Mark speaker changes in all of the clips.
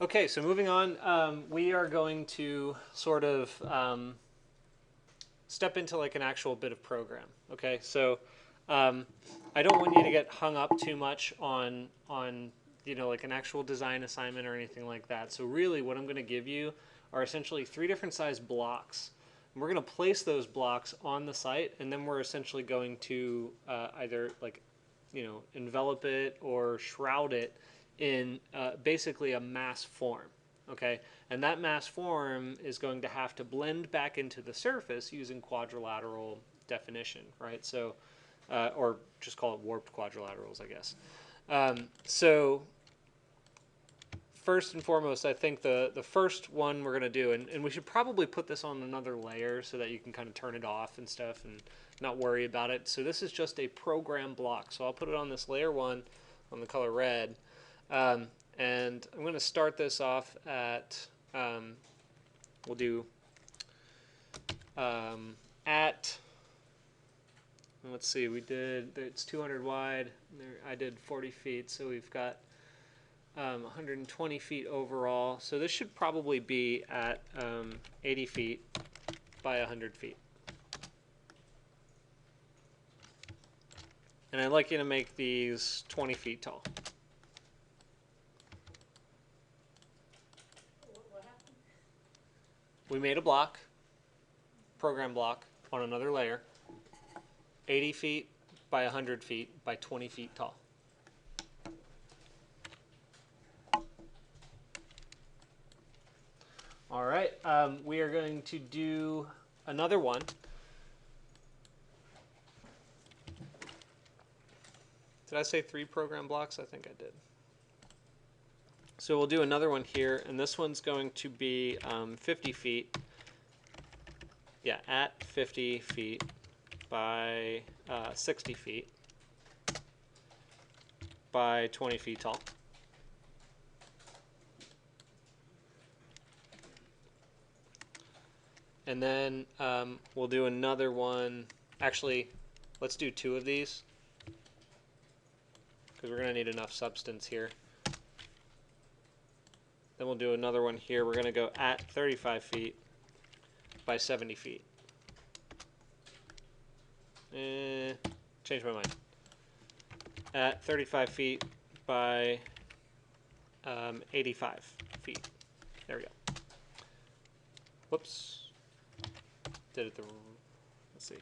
Speaker 1: Okay, so moving on, we are going to sort of step into like an actual bit of program. Okay, so I don't want you to get hung up too much on like an actual design assignment or anything like that. So really, what I'm going to give you are essentially 3 different size blocks. And we're going to place those blocks on the site, and then we're essentially going to either like envelop it or shroud it in basically a mass form. Okay, and that mass form is going to have to blend back into the surface using quadrilateral definition, right? So, or just call it warped quadrilaterals, I guess. So first and foremost, I think the first one we're going to do, and we should probably put this on another layer so that you can kind of turn it off and stuff and not worry about it. So this is just a program block. So I'll put it on this layer 1 on the color red. And I'm going to start this off at, we'll do at, let's see, it's 200 wide, I did 40 feet, so we've got 120 feet overall. So this should probably be at 80 feet by 100 feet. And I'd like you to make these 20 feet tall. We made a block, program block, on another layer, 80 feet by 100 feet by 20 feet tall. All right, we are going to do another one. Did I say 3 program blocks? I think I did. So we'll do another one here, and this one's going to be 50 feet. Yeah, at 50 feet by 60 feet by 20 feet tall. And then we'll do another one. Actually, let's do 2 of these because we're going to need enough substance here. Then we'll do another one here. We're going to go at 35 feet by 70 feet. Change my mind. At 35 feet by 85 feet. There we go. Whoops. Did it the... Let's see.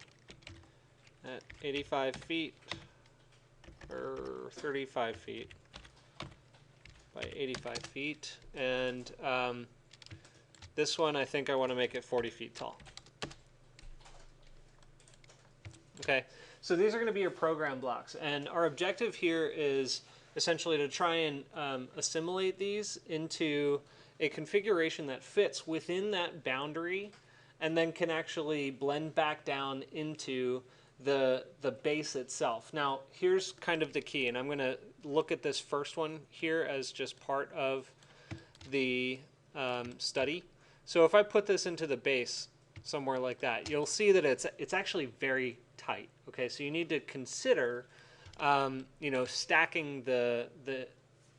Speaker 1: At 85 feet, or 35 feet by 85 feet. And this one, I think I want to make it 40 feet tall. Okay, so these are going to be your program blocks. And our objective here is essentially to try and assimilate these into a configuration that fits within that boundary and then can actually blend back down into the base itself. Now, here's kind of the key, and I'm going to look at this first one here as just part of the study. So if I put this into the base somewhere like that, you'll see that it's actually very tight. Okay, so you need to consider, stacking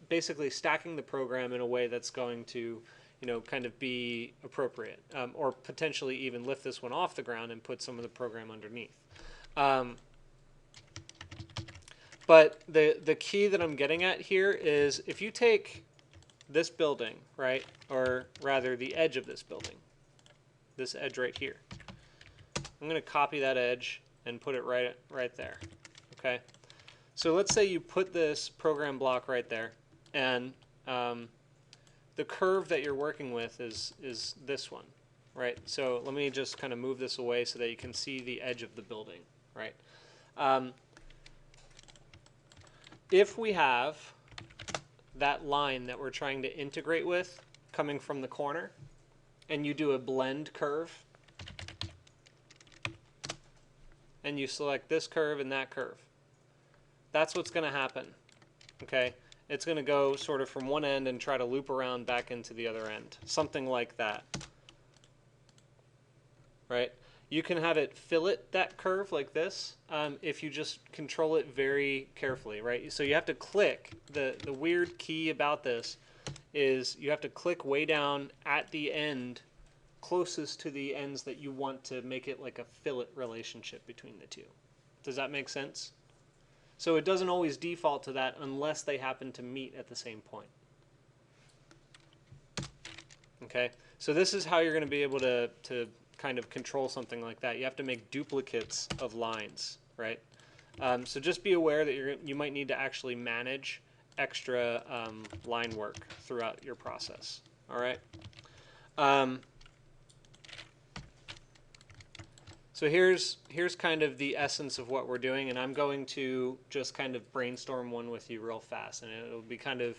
Speaker 1: basically stacking the program in a way that's going to, kind of be appropriate, or potentially even lift this one off the ground and put some of the program underneath. But the key that I'm getting at here is if you take this building, right, or rather the edge of this building, this edge right here, I'm going to copy that edge and put it right there. Okay, so let's say you put this program block right there, and the curve that you're working with is this one, right? So let me just kind of move this away so that you can see the edge of the building, right? If we have that line that we're trying to integrate with coming from the corner, and you do a blend curve, and you select this curve and that curve, that's what's going to happen, okay? It's going to go sort of from one end and try to loop around back into the other end, something like that, right? You can have it fillet that curve like this if you just control it very carefully, right? So you have to click. The weird key about this is you have to click way down at the end closest to the ends that you want to make it like a fillet relationship between the two. Does that make sense? So it doesn't always default to that unless they happen to meet at the same point. Okay, so this is how you're going to be able to kind of control something like that. You have to make duplicates of lines, right? So just be aware that you might need to actually manage extra line work throughout your process. All right. So here's kind of the essence of what we're doing, and I'm going to just kind of brainstorm one with you real fast, and it'll be kind of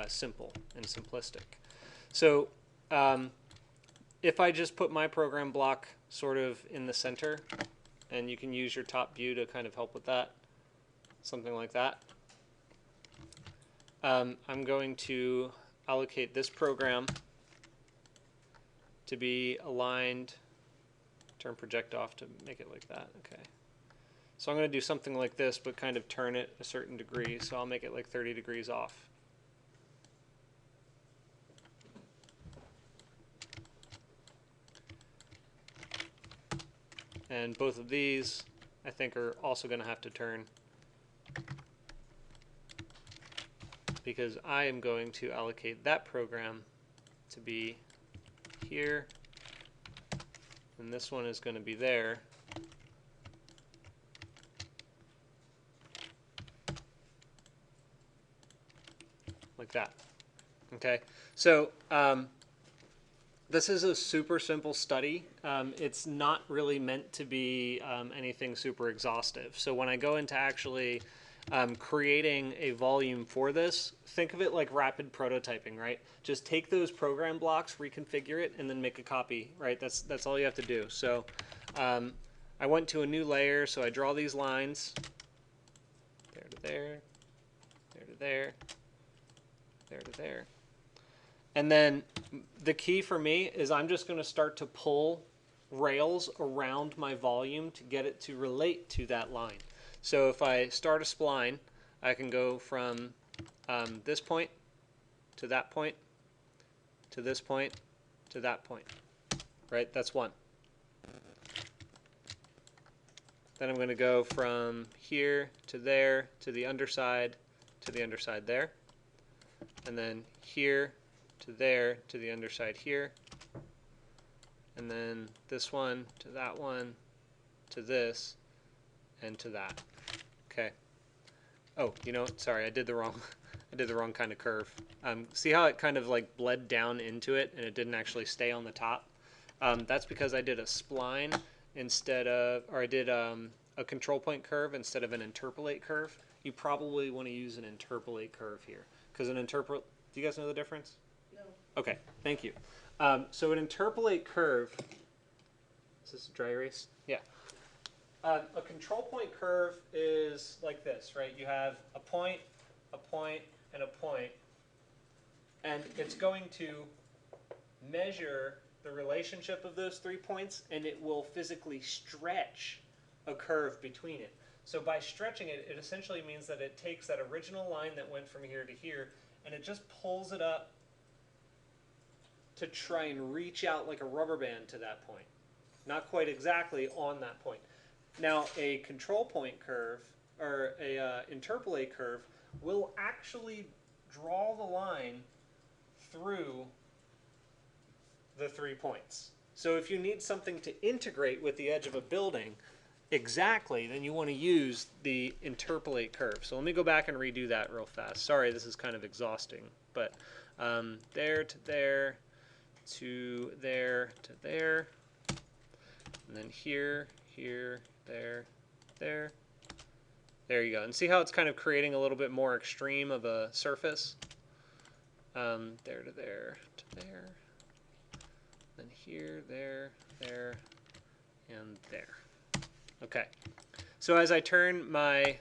Speaker 1: simple and simplistic. So if I just put my program block sort of in the center, and you can use your top view to kind of help with that, something like that. I'm going to allocate this program to be aligned. Turn project off to make it like that. Okay. So I'm going to do something like this, but kind of turn it a certain degree. So I'll make it like 30 degrees off. And both of these, I think, are also going to have to turn, because I am going to allocate that program to be here, and this one is going to be there. Like that. Okay, so this is a super simple study. It's not really meant to be anything super exhaustive. So when I go into actually creating a volume for this, think of it like rapid prototyping, right? Just take those program blocks, reconfigure it, and then make a copy, right? That's all you have to do. So I went to a new layer, so I draw these lines, there to there, there to there, there to there. And then the key for me is I'm just going to start to pull rails around my volume to get it to relate to that line. So if I start a spline, I can go from this point to that point to this point to that point, right? That's one. Then I'm going to go from here to there to the underside there, and then here to there to the underside here, and then this one to that one to this and to that. Okay. Oh, you know, sorry, I did the wrong kind of curve. See how it kind of like bled down into it and it didn't actually stay on the top? That's because I did a spline instead of, or I did a control point curve instead of an interpolate curve. You probably want to use an interpolate curve here, because an interpolate, do you guys know the difference? No. Okay, thank you. So an interpolate curve, is this a dry erase? Yeah. A control point curve is like this, right? You have a point, and a point, and it's going to measure the relationship of those 3 points, and it will physically stretch a curve between it. So by stretching it, it essentially means that it takes that original line that went from here to here, and it just pulls it up to try and reach out like a rubber band to that point. Not quite exactly on that point. Now, a control point curve, or a interpolate curve, will actually draw the line through the 3 points. So if you need something to integrate with the edge of a building exactly, then you want to use the interpolate curve. So let me go back and redo that real fast. Sorry, this is kind of exhausting, but there to there to there to there, and then here, here, there, there. There you go. And see how it's kind of creating a little bit more extreme of a surface? There to there to there. Then here, there, there, and there. Okay. So as I turn my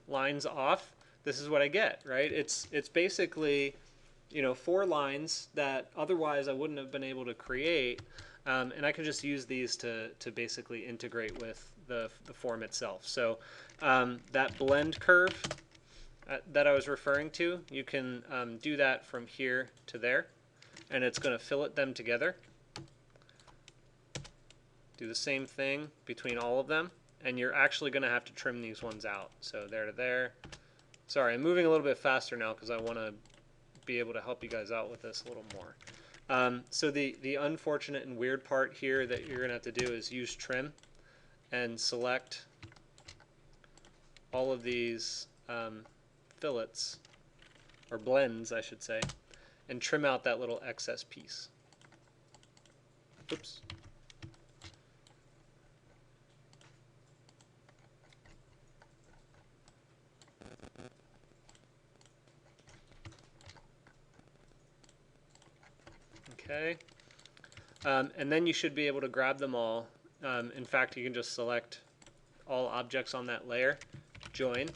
Speaker 1: lines off, this is what I get, right? It's basically, you know, 4 lines that otherwise I wouldn't have been able to create. And I can just use these to basically integrate with the form itself. So that BlendCrv, that I was referring to, you can do that from here to there, and it's going to fillet them together. Do the same thing between all of them, and you're actually going to have to trim these ones out. So there to there. Sorry, I'm moving a little bit faster now because I want to be able to help you guys out with this a little more. So the unfortunate and weird part here that you're going to have to do is use trim and select all of these fillets, or blends I should say, and trim out that little excess piece. Oops. Okay. And then you should be able to grab them all. In fact, you can just select all objects on that layer, join,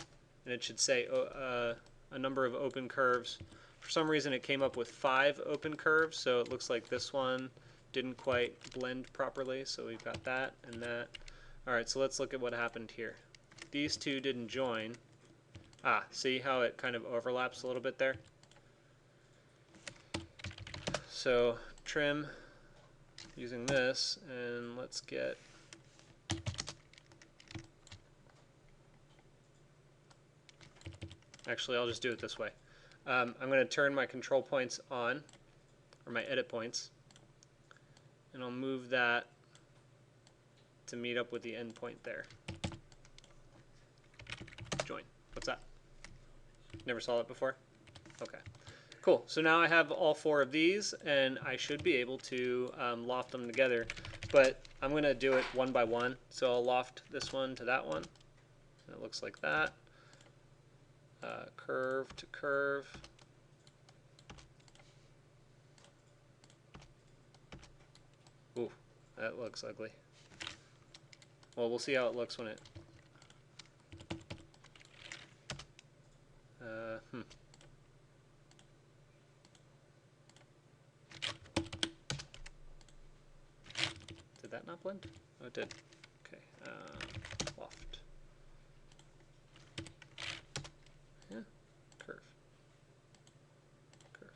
Speaker 1: and it should say a number of open curves. For some reason it came up with 5 open curves, so it looks like this one didn't quite blend properly, so we've got that and that. Alright, so let's look at what happened here. These two didn't join. Ah, see how it kind of overlaps a little bit there? So trim using this, and let's get actually I'll just do it this way. I'm going to turn my control points on, or my edit points, and I'll move that to meet up with the end point there. Join. What's that? Never saw that before? Okay. Cool. So now I have all 4 of these, and I should be able to loft them together. But I'm going to do it one by one. So I'll loft this one to that one. And it looks like that. Curve to curve. Ooh, that looks ugly. Well, we'll see how it looks when it... Did that not blend? Oh, it did. Okay. Loft. Yeah. Curve. Curve.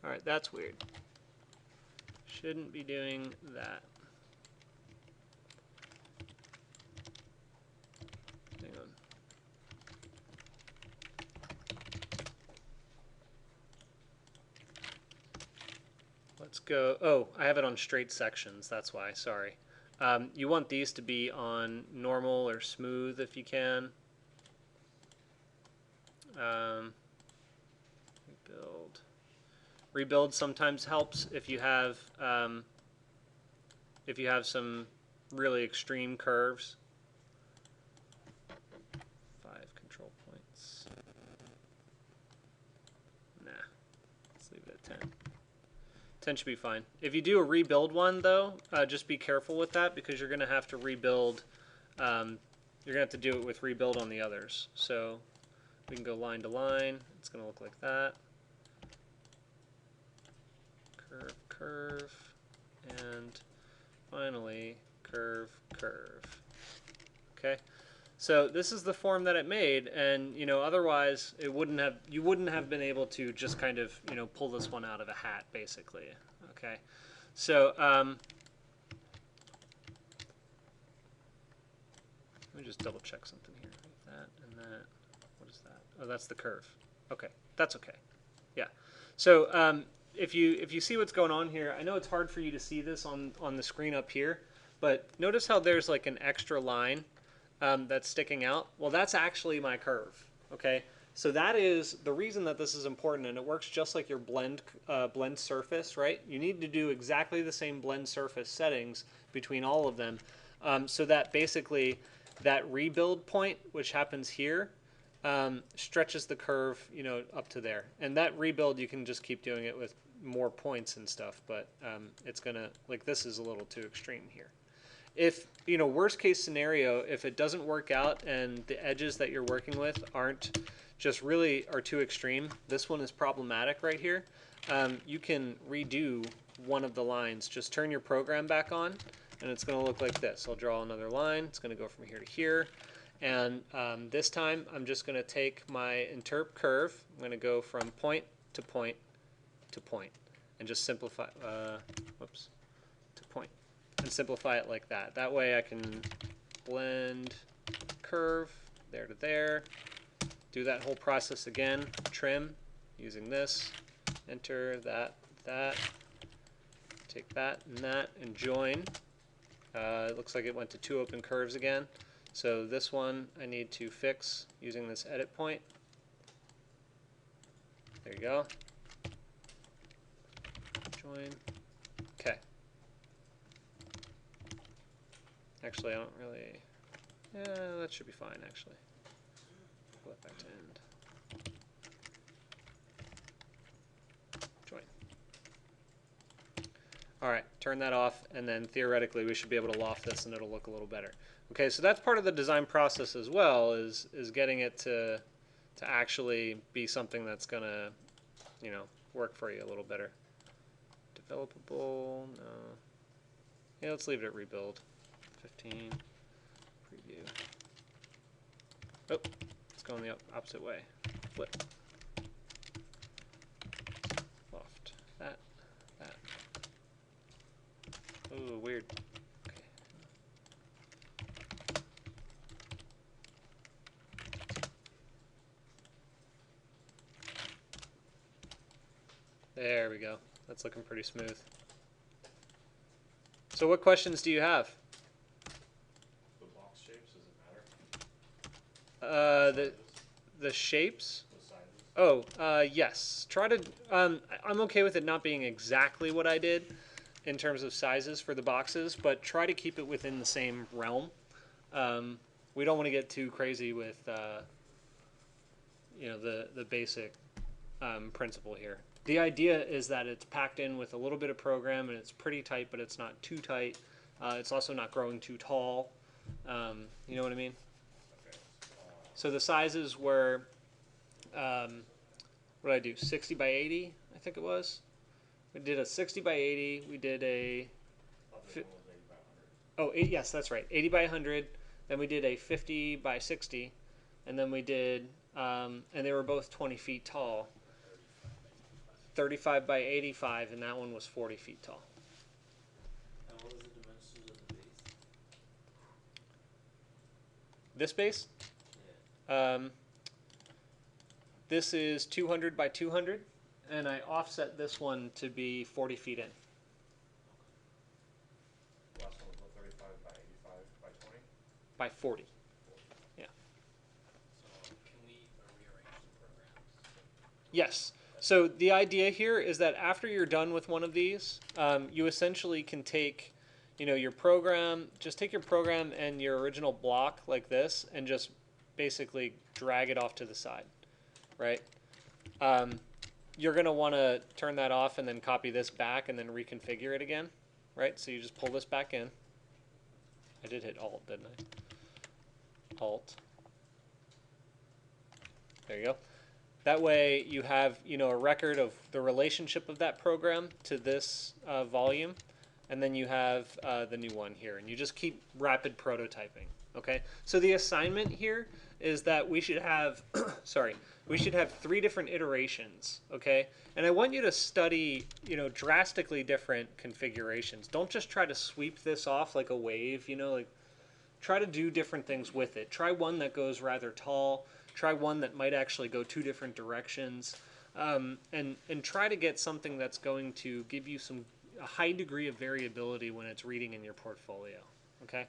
Speaker 1: Alright, that's weird. Shouldn't be doing that. Hang on. Let's go. Oh, I have it on straight sections. That's why. Sorry. You want these to be on normal or smooth if you can. Rebuild. Rebuild sometimes helps if you have some really extreme curves. 5 control points. Nah. Let's leave it at 10. 10 should be fine. If you do a rebuild one, though, just be careful with that because you're going to have to rebuild. You're going to have to do it with rebuild on the others. So we can go line to line. It's going to look like that. Curve, curve, and finally curve, curve. Okay. So this is the form that it made, and otherwise it wouldn't have. You wouldn't have been able to just kind of pull this one out of a hat, basically. Okay. So let me just double check something here. That and that. What is that? Oh, that's the curve. Okay, that's okay. Yeah. So if you see what's going on here, I know it's hard for you to see this on the screen up here, but notice how there's like an extra line. That's sticking out. Well, that's actually my curve. Okay, so that is the reason that this is important, and it works just like your blend surface, right? You need to do exactly the same blend surface settings between all of them, so that basically that rebuild point, which happens here, stretches the curve, up to there. And that rebuild, you can just keep doing it with more points and stuff, but it's gonna, like, this is a little too extreme here. If, worst case scenario, if it doesn't work out and the edges that you're working with aren't just really are too extreme, this one is problematic right here, you can redo one of the lines, just turn your program back on, and it's going to look like this. I'll draw another line. It's going to go from here to here. And this time, I'm just going to take my interp curve. I'm going to go from point to point to point, and just simplify, to point, and simplify it like that. That way I can blend curve there to there, do that whole process again, trim using this, enter that, take that, and join. It looks like it went to 2 open curves again. So this one I need to fix using this edit point. There you go. Join. Okay. Actually, I don't really... Yeah, that should be fine, actually. Go back to end. Join. Alright, turn that off, and then theoretically we should be able to loft this and it'll look a little better. Okay, so that's part of the design process as well, is getting it to actually be something that's going to, you know, work for you a little better. Developable, no. Yeah, let's leave it at rebuild. 15, preview. Oh, it's going the opposite way. Flip. Loft. That. Ooh, weird. Okay. There we go. That's looking pretty smooth. So what questions do you have?
Speaker 2: The box shapes, does it matter?
Speaker 1: The shapes?
Speaker 2: The sizes?
Speaker 1: Oh, yes. Try to, I'm okay with it not being exactly what I did in terms of sizes for the boxes, but try to keep it within the same realm. We don't want to get too crazy with, you know, the basic principle here. The idea is that it's packed in with a little bit of program, and it's pretty tight, but it's not too tight. It's also not growing too tall. You know what I mean?
Speaker 2: Okay.
Speaker 1: So the sizes were, what did I do, 60 by 80, I think it was. We did a 60 by 80. We did a... Oh, yes, that's right, 80 by 100. Then we did a 50 by 60. And then we did, and they were both 20 feet tall. 35 by 85, and that one was 40 feet tall.
Speaker 3: And what was the dimensions of the base?
Speaker 1: This base?
Speaker 3: Yeah.
Speaker 1: This is 200 by 200, and I offset this one to be 40 feet in.
Speaker 2: The last one was 35 by 85 by 20?
Speaker 1: By 40. Yeah.
Speaker 3: So can we rearrange the programs?
Speaker 1: Yes. So the idea here is that after you're done with one of these, you essentially can take, you know, your program, just take your program and your original block like this, and just basically drag it off to the side, right? You're going to want to turn that off and then copy this back and then reconfigure it again, right? So you just pull this back in. I did hit Alt, didn't I? Alt. There you go. That way you have, you know, a record of the relationship of that program to this volume, and then you have the new one here, and you just keep rapid prototyping. Okay, so the assignment here is that we should have, we should have 3 different iterations. Okay, and I want you to study, you know, drastically different configurations. Don't just try to sweep this off like a wave. You know, like try to do different things with it. Try one that goes rather tall. Try one that might actually go 2 different directions, and try to get something that's going to give you a high degree of variability when it's reading in your portfolio. Okay.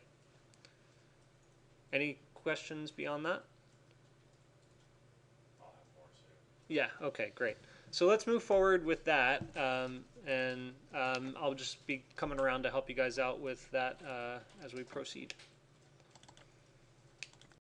Speaker 1: Any questions beyond that?
Speaker 2: I'll have more soon.
Speaker 1: Yeah. Okay. Great. So let's move forward with that, and I'll just be coming around to help you guys out with that as we proceed.